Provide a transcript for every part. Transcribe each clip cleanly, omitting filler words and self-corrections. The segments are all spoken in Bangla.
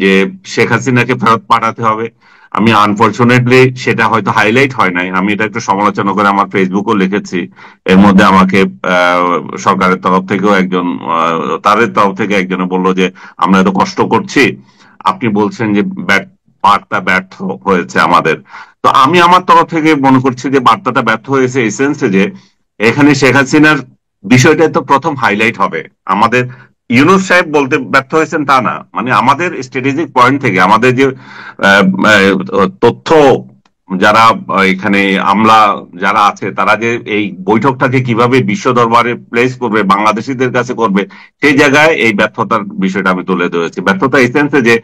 যে শেখ হাসিনাকে ফেরত পাঠাতে হবে। আমি আনফরচুনেটলি সেটা হয়তো হাইলাইট হয় নাই, আমি এটা একটু সমালোচনা করে আমার ফেসবুকও লিখেছি। এর মধ্যে আমাকে সরকারের তরফ থেকেও একজন, তাদের তরফ থেকে একজনে বললো যে আমরা এত কষ্ট করছি, আপনি বলছেন যে বার্তা ব্যর্থ হয়েছে আমাদের। তো আমি আমার তরফ থেকে মনে করছি যে বার্তাটা ব্যর্থ হয়েছে এই সেন্সে যে এখানে শেখ হাসিনার বিষয়টা তো প্রথম হাইলাইট হবে। আমাদের ইউনূস সাহেব বলতে ব্যর্থ হয়েছেন তা না, মানে আমাদের স্ট্র্যাটেজিক পয়েন্ট থেকে আমাদের যে আহ, তথ্য যারা এখানে আমলা যারা আছে তারা যে এই বৈঠকটাকে কিভাবে বিশ্ব দরবারে প্লেস করবে, বাংলাদেশিদের কাছে করবে, সেই জায়গায় এই ব্যর্থতার বিষয়টা আমি তুলে ধরেছি। ব্যর্থতা এই সেন্সে যে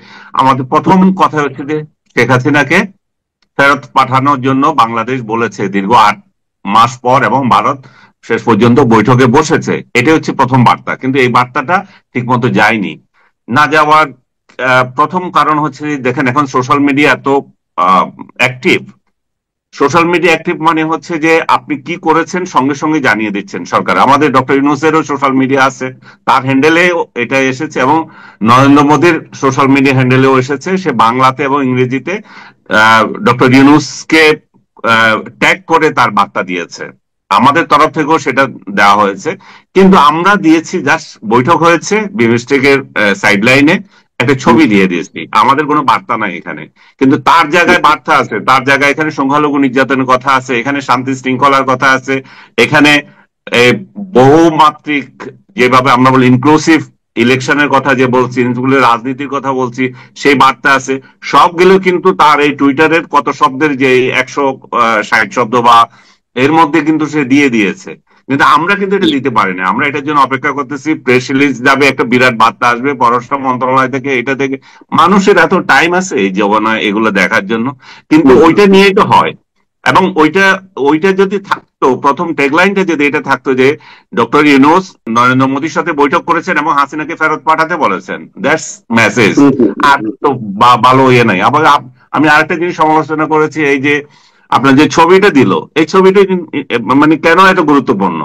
আমাদের প্রথম কথা হচ্ছে যে শেখ হাসিনাকে ফেরত পাঠানোর জন্য বাংলাদেশ বলেছে দীর্ঘ 8 মাস পর, এবং ভারত শেষ পর্যন্ত বৈঠকে বসেছে। এটাই হচ্ছে প্রথম বার্তা, কিন্তু এই বার্তাটা ঠিক মতো যায়নি। না যাওয়ার প্রথম কারণ হচ্ছে দেখেন এখন সোশ্যাল মিডিয়া এত অ্যাক্টিভ। সোশ্যাল মিডিয়া অ্যাক্টিভ মানে হচ্ছে যে আপনি কি করেছেন সঙ্গে সঙ্গে জানিয়ে দিচ্ছেন সরকার। আমাদের ডক্টর ইউনূসেরও সোশ্যাল মিডিয়া আছে, তার হ্যান্ডেলে এটা এসেছে, এবং নরেন্দ্র মোদীর সোশ্যাল মিডিয়া হ্যান্ডেলেও এসেছে। সে বাংলাতে এবং ইংরেজিতে ডক্টর ইউনূসকে ট্যাগ করে তার বার্তা দিয়েছে। আমাদের তরফ থেকেও সেটা দেওয়া হয়েছে, কিন্তু আমরা দিয়েছি জাস্ট বৈঠক হয়েছে বিমস্টেকের সাইড লাইনে একটা ছবি দিয়ে দিয়েছি, আমাদের কোনো বার্তা নাই এখানে। কিন্তু তার জায়গায় বার্তা আছে, তার জায়গায় এখানে সংখ্যালঘু নির্যাতনের কথা আছে, এখানে শান্তি শৃঙ্খলার কথা আছে, এখানে বহুমাত্রিক যেভাবে আমরা বলি ইনক্লুসিভ ইলেকশনের কথা যে বলছি, রাজনীতির কথা বলছি, সেই বার্তা আছে। সবগুলো কিন্তু তার এই টুইটারের কত শব্দের যে 160 শব্দ বা এর মধ্যে কিন্তু সে দিয়ে দিয়েছে। কিন্তু আমরা কিন্তু এটা দিতে পারি না, আমরা এটার জন্য অপেক্ষা করতেছি। প্রেস রিলিজ যাবে, একটা বিরাট বার্তা আসবে পররাষ্ট্র মন্ত্রণালয় থেকে, এটা থেকে। মানুষের এত টাইম আছে এই জমানায় এগুলো দেখার জন্য? কিন্তু ওইটা নিয়েই তো হয়। এবং ওইটা ওইটা যদি থাকতো, প্রথম ট্যাগলাইনটা যদি এটা থাকতো যে ডক্টর ইউনূস নরেন্দ্র মোদীর সাথে বৈঠক করেছেন এবং হাসিনাকে ফেরত পাঠাতে বলেছেন, দ্যাটস মেসেজ। আর তো ভালো ইয়ে নাই। আবার আমি আরেকটা জিনিস সমালোচনা করেছি, এই যে আপনার যে ছবিটা দিল, এই ছবিটা মানে কেন এত গুরুত্বপূর্ণ?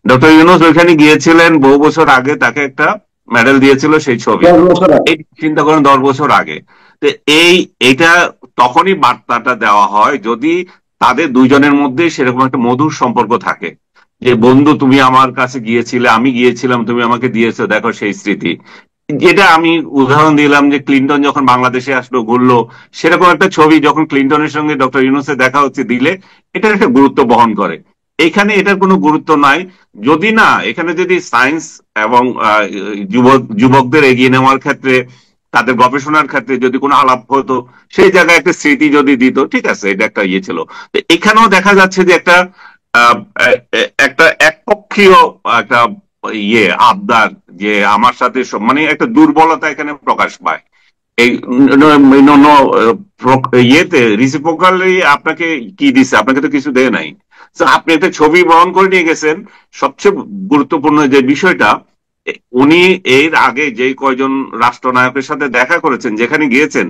ডক্টর ইউনূস ওইখানে গিয়েছিলেন বহু বছর আগে, তাকে একটা মেডেল দিয়েছিল সেই ছবি, এই চিন্তা করেন 10 বছর আগে। তো এইটা তখনই বার্তাটা দেওয়া হয় যদি তাদের দুইজনের মধ্যে সেরকম একটা মধুর সম্পর্ক থাকে, যে বন্ধু তুমি আমার কাছে গিয়েছিলে, আমি গিয়েছিলাম, তুমি আমাকে দিয়েছো, দেখো সেই স্মৃতি। যেটা আমি উদাহরণ দিলাম যে ক্লিনটন যখন বাংলাদেশে আসলো, ঘুরলো, সেরকম একটা ছবি যখন ক্লিনটনের সঙ্গে ডক্টর ইউনূসের দেখা হচ্ছে দিলে, এটার একটা গুরুত্ব বহন করে। এখানে এটার কোনো গুরুত্ব নাই। যদি না এখানে যদি সায়েন্স এবং যুবকদের এগিয়ে নেওয়ার ক্ষেত্রে, তাদের গবেষণার ক্ষেত্রে যদি কোনো আলাপ হতো, সেই জায়গায় একটা স্মৃতি যদি দিত, ঠিক আছে, এটা একটা ইয়ে ছিল। তো এখানেও দেখা যাচ্ছে যে একটা আহ, একটা একপক্ষীয় একটা ইয়ে আবদার, যে আমার সাথে মানে একটা দুর্বলতা এখানে প্রকাশ পায়। এই ইয়েতে রিসিপ্রোকালি আপনাকে কি দিছে? আপনাকে তো কিছু দেয় নাই। আপনি একটা ছবি বহন করে নিয়ে গেছেন। সবচেয়ে গুরুত্বপূর্ণ যে বিষয়টা, উনি এর আগে যে কয়জন রাষ্ট্রনায়কের সাথে দেখা করেছেন, যেখানে গিয়েছেন,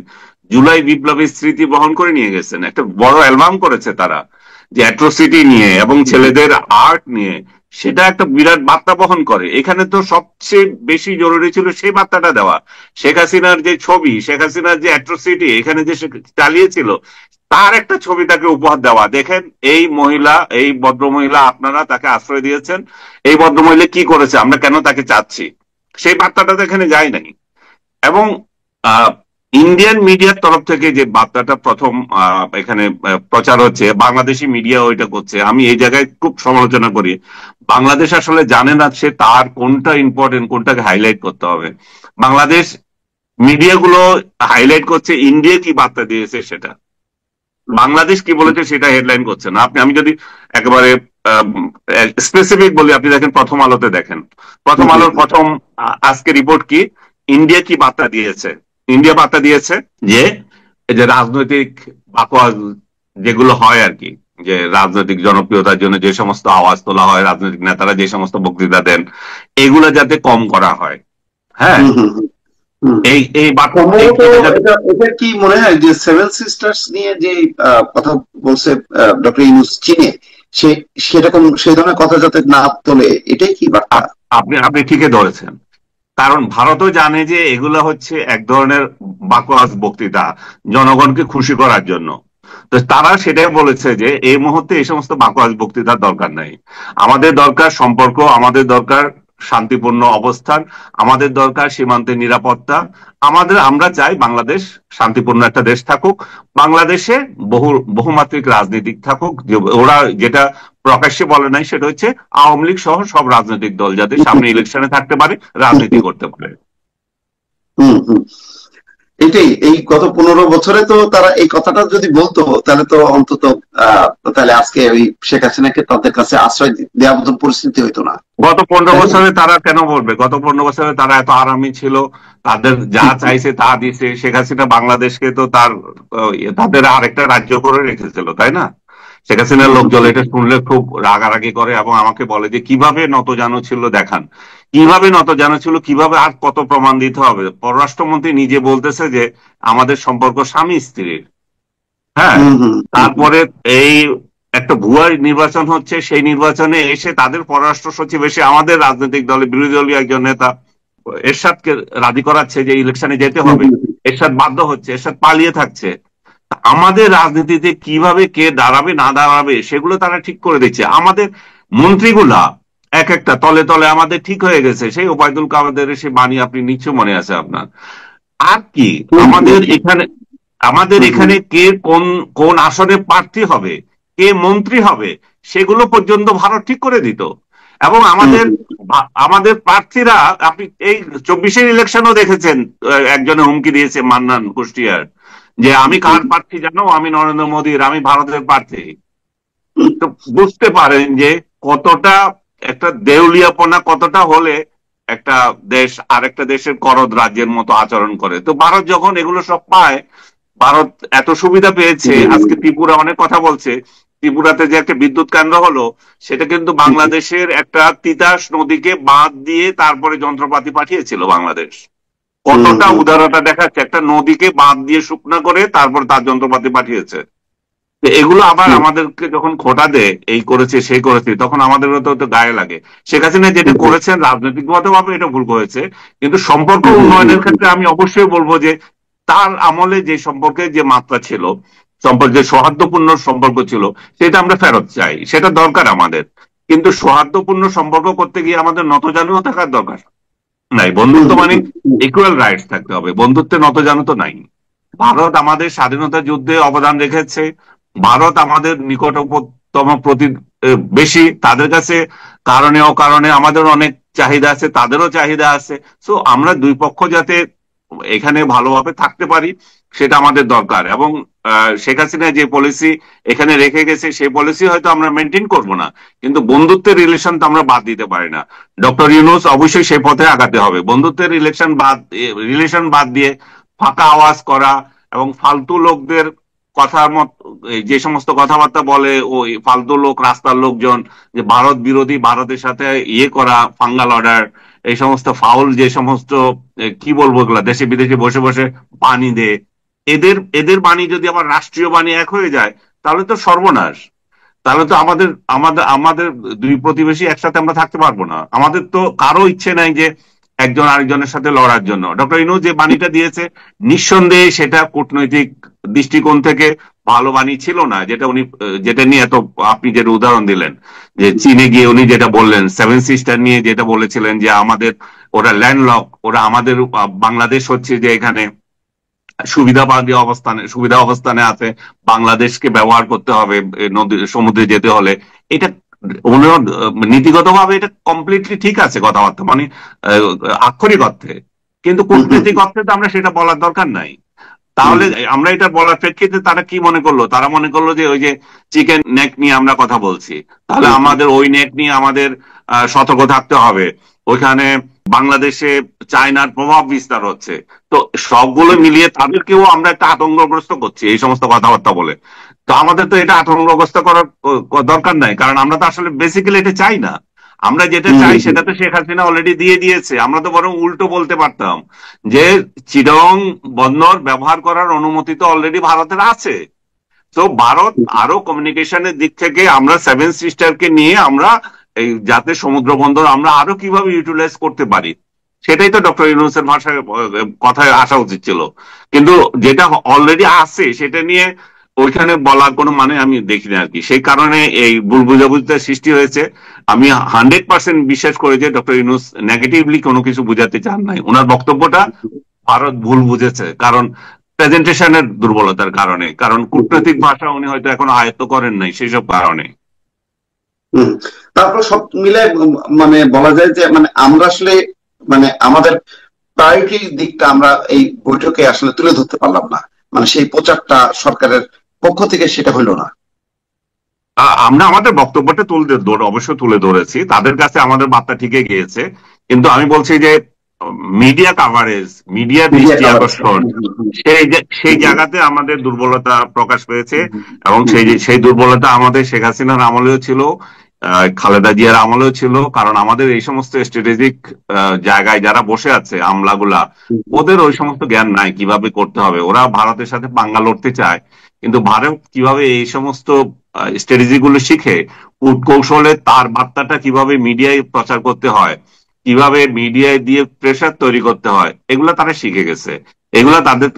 জুলাই বিপ্লবের স্মৃতি বহন করে নিয়ে গেছেন। একটা বড় অ্যালবাম করেছে তারা, যে অ্যাট্রোসিটি নিয়ে এবং ছেলেদের আর্ট নিয়ে, সেটা একটা বিরাট বার্তা বহন করে। এখানে তো সবচেয়ে বেশি জরুরি ছিল সেই বার্তাটা দেওয়া। শেখ হাসিনার যে ছবি, শেখ হাসিনার যে অ্যাট্রোসিটি এখানে যে চালিয়েছিল, তার একটা ছবি তাকে উপহার দেওয়া। দেখেন এই মহিলা, এই ভদ্র মহিলা, আপনারা তাকে আশ্রয় দিয়েছেন, এই ভদ্র মহিলা কি করেছে, আমরা কেন তাকে চাচ্ছি, সেই বার্তাটা তো এখানে যায় নাই। এবং ইন্ডিয়ান মিডিয়ার তরফ থেকে যে বার্তাটা প্রথম এখানে প্রচার হচ্ছে, বাংলাদেশি মিডিয়া ওইটা করছে, আমি এই জায়গায় খুব সমালোচনা করি। বাংলাদেশ আসলে জানে না সে তার কোনটা ইম্পর্টেন্ট, কোনটাকে হাইলাইট করতে হবে। বাংলাদেশ মিডিয়াগুলো হাইলাইট করছে ইন্ডিয়া কি বার্তা দিয়েছে সেটা, বাংলাদেশ কি বলেছে সেটা হেডলাইন করছে না। আমি যদি একেবারে স্পেসিফিক বলি, আপনি দেখেন প্রথম আলোতে, দেখেন প্রথম আলোর প্রথম আজকে রিপোর্ট কি, ইন্ডিয়া কি বার্তা দিয়েছে। ইন্ডিয়া বার্তা দিয়েছে যে এই যে রাজনৈতিক বাকওয়াজ যেগুলো হয় আর কি, যে রাজনৈতিক জনপ্রিয়তার জন্য যে সমস্ত আওয়াজ তোলা হয়, রাজনৈতিক নেতারা যে সমস্ত বক্তৃতা দেন, এগুলো যাতে কম করা হয়। হ্যাঁ, এই এই এটা কি মনে হয় যে সেভেন সিস্টার্স নিয়ে যে কথা বলছে ডক্টর ইউনূস চীনে, সেরকম সেই ধরনের কথা যাতে না তোলে, এটাই কি বার্তা? আপনি ঠিকই ধরেছেন। কারণ ভারতও জানে যে এগুলো হচ্ছে এক ধরনের বাকওয়াজ বক্তৃতা, জনগণকে খুশি করার জন্য। তো তারা সেটাই বলেছে যে এই মুহূর্তে এই সমস্ত বাকওয়াজ বক্তৃতার দরকার নাই। আমাদের দরকার সম্পর্ক, আমাদের দরকার শান্তিপূর্ণ অবস্থান, আমাদের দরকার সীমান্তের নিরাপত্তা। আমরা চাই বাংলাদেশ শান্তিপূর্ণ একটা দেশ থাকুক, বাংলাদেশে বহুমাত্রিক রাজনীতি থাকুক। ওরা যেটা প্রকাশ্যে বলে নাই সেটা হচ্ছে আওয়ামী লীগ সহ সব রাজনৈতিক দল যাতে সামনে ইলেকশনে থাকতে পারে, রাজনীতি করতে পারে। হম হম এটাই, এই গত 15 বছরে তো তারা এই কথাটা যদি বলতো তাহলে তো অন্তত তাহলে আজকে ওই শেখ হাসিনাকে তাদের কাছে আশ্রয় দেওয়ার মতো পরিস্থিতি হইতো না, গত 15 তাই না? বছরে তারা কেন বলবে? গত 15 বছরে তারা এত আরামই ছিল, তাদের যা চাইছে তা দিছে। শেখ হাসিনা বাংলাদেশকে তো তাদের আরেকটা রাজ্য করে রেখেছিল, তাই না? শেখ হাসিনার লোকজন এটা শুনলে খুব রাগারাগি করে এবং আমাকে বলে যে কিভাবে নতজানু ছিল দেখান, কিভাবে নতজানু ছিল, কিভাবে, আর কত প্রমাণ দিতে হবে। পররাষ্ট্রমন্ত্রী নিজে বলতেছে যে আমাদের সম্পর্ক স্বামী স্ত্রীর। হ্যাঁ, হম হম তারপরে এই একটা ভুয়া নির্বাচন হচ্ছে, সেই নির্বাচনে এসে তাদের পররাষ্ট্র সচিব এসে আমাদের রাজনৈতিক দলের বিরোধী দলীয় একজন নেতা এরশাদকে রাজি করাচ্ছে যে ইলেকশনে যেতে হবে। এরশাদ বাধ্য হচ্ছে, এরশাদ পালিয়ে থাকছে। আমাদের রাজনীতিতে কিভাবে কে দাঁড়াবে না দাঁড়াবে সেগুলো তারা ঠিক করে দিচ্ছে। আমাদের মন্ত্রীগুলা এক একটা তলে তলে আমাদের ঠিক হয়ে গেছে। সেই ওবায়দুল কাদের সে বাণী আপনি নিশ্চয় মনে আছে আপনার। আর কি আমাদের এখানে কে কোন কোন আসনে প্রার্থী হবে, কে মন্ত্রী হবে, সেগুলো পর্যন্ত ভারত ঠিক করে দিত। এবং আমাদের প্রার্থীরা, আপনি এই 24-এর ইলেকশনও দেখেছেন, একজনে হুমকি দিয়েছে মান্নান কুষ্টিয়ার যে আমি কার প্রার্থী জানো, আমি নরেন্দ্র মোদীর, আমি ভারতের প্রার্থী। তো বুঝতে পারেন যে কতটা একটা দেউলিয়াপনা কতটা হলে একটা দেশ আরেকটা দেশের করদ রাজ্যের মতো আচরণ করে। তো ভারত যখন এগুলো সব পায়, ভারত এত সুবিধা পেয়েছে। আজকে ত্রিপুরা অনেক কথা বলছে, ত্রিপুরাতে যে একটা বিদ্যুৎ কেন্দ্র হলো, সেটা কিন্তু বাংলাদেশের একটা তিতাস নদীকে বাঁধ দিয়ে তারপরে যন্ত্রপাতি পাঠিয়েছিল বাংলাদেশ। কতটা উদারতা দেখাচ্ছে, একটা নদীকে বাঁধ দিয়ে শুকনা করে তারপর তার যন্ত্রপাতি পাঠিয়েছে। এগুলো আবার আমাদেরকে যখন খোঁটা দেয় এই করেছে সেই করেছে, তখন আমাদের তো গায়ে লাগে। শেখ হাসিনা যেটা করেছেন রাজনৈতিক ভাবে এটা ভুল করেছে, কিন্তু সম্পর্ক উন্নয়নের ক্ষেত্রে আমি অবশ্যই বলবো যে তার আমলে যে সম্পর্কের যে মাত্রা ছিল, যে সৌহার্দ্যপূর্ণ সম্পর্ক ছিল, সেটা আমরা ফেরত চাই, সেটা দরকার আমাদের। কিন্তু সৌহার্দ্যপূর্ণ সম্পর্ক করতে গিয়ে আমাদের নতজানুও থাকার দরকার নাই। বন্ধুত্ব মানে ইকুয়াল রাইটস থাকতে হবে, বন্ধুত্বে নতজানু তো নাই। ভারত আমাদের স্বাধীনতা যুদ্ধে অবদান রেখেছে, ভারত আমাদের নিকটতম বেশি, তাদের কাছে কারণে অকারণে আমাদের অনেক চাহিদা আছে, তাদেরও চাহিদা আছে। সো আমরা দুই পক্ষ যাতে এখানে ভালোভাবে থাকতে পারি সেটা আমাদের দরকার। এবং শেখ হাসিনা যে পলিসি এখানে রেখে গেছে সেই পলিসি হয়তো আমরা মেনটেন করব না, কিন্তু বন্ধুত্বের রিলেশন তো আমরা বাদ দিতে পারি না। ডক্টর ইউনূস অবশ্যই সেই পথে আগাতে হবে। বন্ধুত্বের রিলেশন বাদ দিয়ে ফাঁকা আওয়াজ করা এবং ফালতু লোকদের কথার মত যে সমস্ত কথাবার্তা বলে, ওই ফালতু লোক, রাস্তার লোকজন, যে ভারত বিরোধী, ভারতের সাথে করা, ফাঙ্গাল অর্ডার, এই সমস্ত ফাউল যে সমস্ত কি বলবো এগুলা, দেশে বিদেশে বসে বসে বাণী দে, এদের এদের বাণী যদি আবার রাষ্ট্রীয় বাণী এক হয়ে যায় তাহলে তো সর্বনাশ। তাহলে তো আমাদের আমাদের আমাদের দুই প্রতিবেশী একসাথে আমরা থাকতে পারবো না। আমাদের তো কারো ইচ্ছে নাই যে একজন আরেকজনের সাথে লড়ার জন্য। ডক্টর ইনু যে বাণীটা দিয়েছে, নিঃসন্দেহে সেটা কূটনৈতিক দৃষ্টিকোণ থেকে ভালো বাণী ছিল না, যেটা নিয়ে এত আপনি যেটা উদাহরণ দিলেন যে চীনে গিয়ে উনি যেটা বললেন, 7 সিস্টার নিয়ে যেটা বলেছিলেন যে আমাদের ওরা ল্যান্ডলক, ওরা আমাদের বাংলাদেশ হচ্ছে যে এখানে সুবিধা অবস্থানে আছে, বাংলাদেশকে ব্যবহার করতে হবে নদী সমুদ্রে যেতে হলে। এটা নীতিগতভাবে এটা কমপ্লিটলি ঠিক আছে কথাবার্তা, মানে আক্ষরিক অর্থে। কিন্তু কূটনৈতিক অর্থে তো আমরা সেটা বলার দরকার নাই। তাহলে আমরা এটা বলার প্রেক্ষিতে তারা কি মনে করলো? তারা মনে করলো যে ওই যে চিকেন নেক নিয়ে আমরা কথা বলছি, তাহলে আমাদের ওই নেক নিয়ে আমাদের সতর্ক থাকতে হবে। ওইখানে বাংলাদেশে চায়নার প্রভাব বিস্তার হচ্ছে। তো সবগুলো মিলিয়ে তাদেরকেও আমরা একটা আতঙ্কগ্রস্ত করছি এই সমস্ত কথাবার্তা বলে। তো আমাদের তো এটা আতঙ্কগ্রস্ত করার দরকার নাই, কারণ আমরা তো আসলে বেসিক্যালি এটা চাই না। আমরা যেটা চাই সেটা তো শেখ হাসিনা অলরেডি দিয়ে দিয়েছে। আমরা তো বরং উল্টো বলতে পারতাম যে চিটাগং বন্দর ব্যবহার করার অনুমতি তো অলরেডি ভারতের আছে। তো ভারত আরো কমিউনিকেশনের দিক থেকে আমরা 7 সিস্টারকে নিয়ে আমরা এই যাতে সমুদ্র বন্দর আমরা আরো কিভাবে ইউটিলাইজ করতে পারি সেটাই তো ডক্টর ইউনূসের ভাষায় কথায় আসা উচিত ছিল। কিন্তু যেটা অলরেডি আছে সেটা নিয়ে ওইখানে বলার কোনো মানে আমি দেখি না আর কি। সেই কারণে এই ভুল বুঝাবুঝিটা সৃষ্টি হয়েছে। আমি 100% বিশ্বাস করি যে ডক্টর ইউনূস নেগেটিভলি কোনো কিছু বুঝাতে চান নাই। ওনার বক্তব্যটা ভারত ভুল বুঝেছে, কারণ প্রেজেন্টেশনের দুর্বলতার কারণে, কারণ কূটনৈতিক ভাষা উনি হয়তো এখনো আয়ত্ত করেন নাই সেসব কারণে। হম। তারপর সব মিলে মানে বলা যায় যে মানে আমরা আসলে মানে আমাদের প্রায়োরিটির দিকটা আমরা এই বৈঠকে আসলে তুলে ধরতে পারলাম না, মানে সেই প্রচারটা সরকারের পক্ষ থেকে সেটা হইলো না। আমরা আমাদের বক্তব্যটা অবশ্য তুলে ধরেছি, তাদের কাছে আমাদের বার্তা ঠিকই গিয়েছে। কিন্তু আমি বলছি যে মিডিয়া কাভারেজ, মিডিয়া মিডিয়া দৃষ্টি কাভারেজ। আকর্ষণ, সেই জায়গাতে আমাদের দুর্বলতা প্রকাশ পেয়েছে। এবং সেই দুর্বলতা আমাদের শেখ হাসিনার আমলেও ছিল, খালেদা জিয়ার আমলেও ছিল। কারণ আমাদের এই সমস্ত স্ট্র্যাটেজিক জায়গায় যারা বসে আছে আমলাগুলা, ওদের ওই সমস্ত জ্ঞান নাই কিভাবে করতে হবে। ওরা ভারতের সাথে পাঙ্গা লড়তে চায়, কিন্তু ভারত কিভাবে এই সমস্ত স্ট্র্যাটেজি গুলো শিখে কৌশলে তার বার্তাটা কিভাবে মিডিয়ায় প্রচার করতে হয়, কিভাবে মিডিয়ায় দিয়ে প্রেসার তৈরি করতে হয়, এগুলা তারা শিখে গেছে। এগুলা তাদের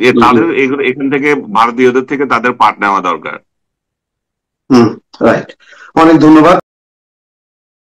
এগুলো এখান থেকে ভারতীয়দের থেকে তাদের পাঠ নেওয়া দরকার। রাইট। অনেক ধন্যবাদ।